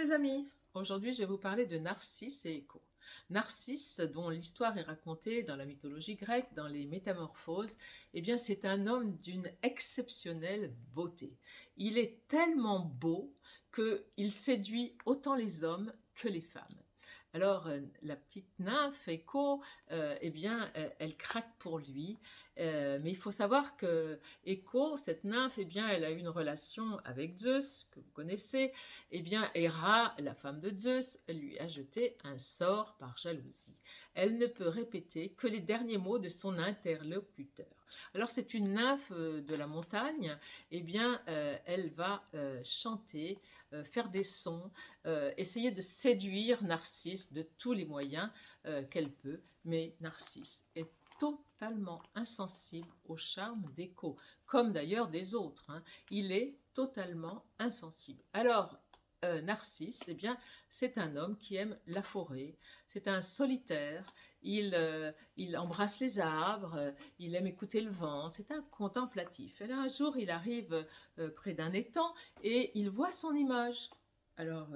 les amis, aujourd'hui je vais vous parler de Narcisse et Écho. Narcisse, dont l'histoire est racontée dans la mythologie grecque, dans les Métamorphoses, eh bien c'est un homme d'une exceptionnelle beauté. Il est tellement beau qu'il séduit autant les hommes que les femmes. Alors la petite nymphe Écho, eh bien elle craque pour lui, mais il faut savoir que Écho, cette nymphe, eh bien elle a eu une relation avec Zeus, que vous connaissez. Eh bien Héra, la femme de Zeus, lui a jeté un sort par jalousie. Elle ne peut répéter que les derniers mots de son interlocuteur. Alors c'est une nymphe de la montagne, eh bien elle va chanter, faire des sons, essayer de séduire Narcisse de tous les moyens qu'elle peut, mais Narcisse est totalement insensible au charme d'Écho, comme d'ailleurs des autres, hein. Il est totalement insensible. Alors, Narcisse, eh bien, c'est un homme qui aime la forêt, c'est un solitaire, il embrasse les arbres, il aime écouter le vent, c'est un contemplatif. Et là, un jour, il arrive près d'un étang et il voit son image. Alors,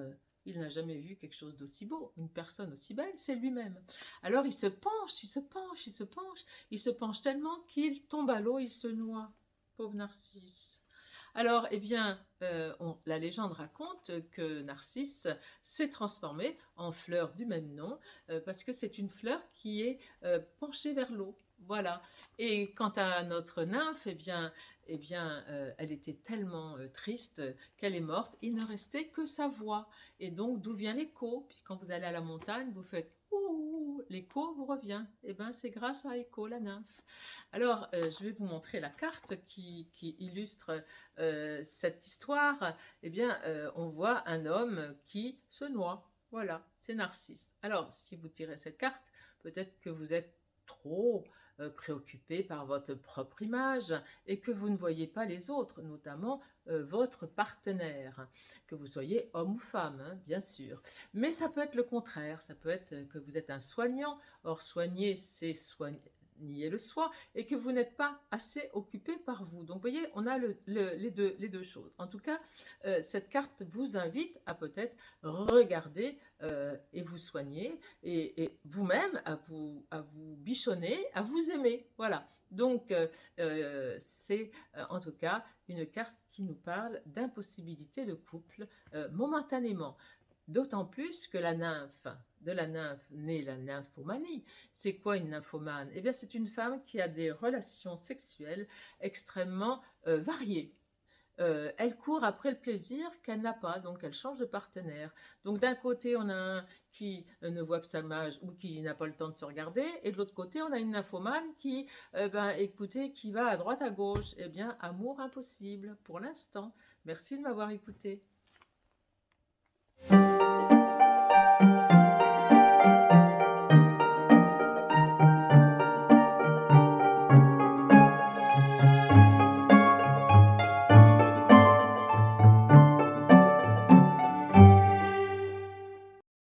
il n'a jamais vu quelque chose d'aussi beau, une personne aussi belle, c'est lui-même. Alors il se penche, il se penche, il se penche, il se penche tellement qu'il tombe à l'eau, il se noie. Pauvre Narcisse. Alors, eh bien, la légende raconte que Narcisse s'est transformé en fleur du même nom, parce que c'est une fleur qui est penchée vers l'eau. Voilà. Et quant à notre nymphe, elle était tellement triste qu'elle est morte. Il ne restait que sa voix. Et donc, d'où vient l'écho? Puis quand vous allez à la montagne, vous faites ouh, l'écho vous revient. Eh bien, c'est grâce à Écho, la nymphe. Alors, je vais vous montrer la carte qui illustre cette histoire. Eh bien, on voit un homme qui se noie. Voilà, c'est Narcisse. Alors, si vous tirez cette carte, peut-être que vous êtes trop préoccupé par votre propre image et que vous ne voyez pas les autres, notamment votre partenaire, que vous soyez homme ou femme, hein, bien sûr. Mais ça peut être le contraire, ça peut être que vous êtes un soignant. Or, soigner, c'est soigner le soi, et que vous n'êtes pas assez occupé par vous. Donc, vous voyez, on a les deux choses. En tout cas, cette carte vous invite à peut-être regarder et vous soigner, et vous-même à vous bichonner, à vous aimer. Voilà. Donc, c'est en tout cas une carte qui nous parle d'impossibilité de couple momentanément. D'autant plus que de la nymphe naît la nymphomanie. C'est quoi une nymphomane? Eh bien, c'est une femme qui a des relations sexuelles extrêmement variées. Elle court après le plaisir qu'elle n'a pas, donc elle change de partenaire. Donc d'un côté, on a un qui ne voit que sa mage ou qui n'a pas le temps de se regarder, et de l'autre côté, on a une nymphomane qui, écoutez, qui va à droite à gauche. Eh bien, amour impossible pour l'instant. Merci de m'avoir écouté.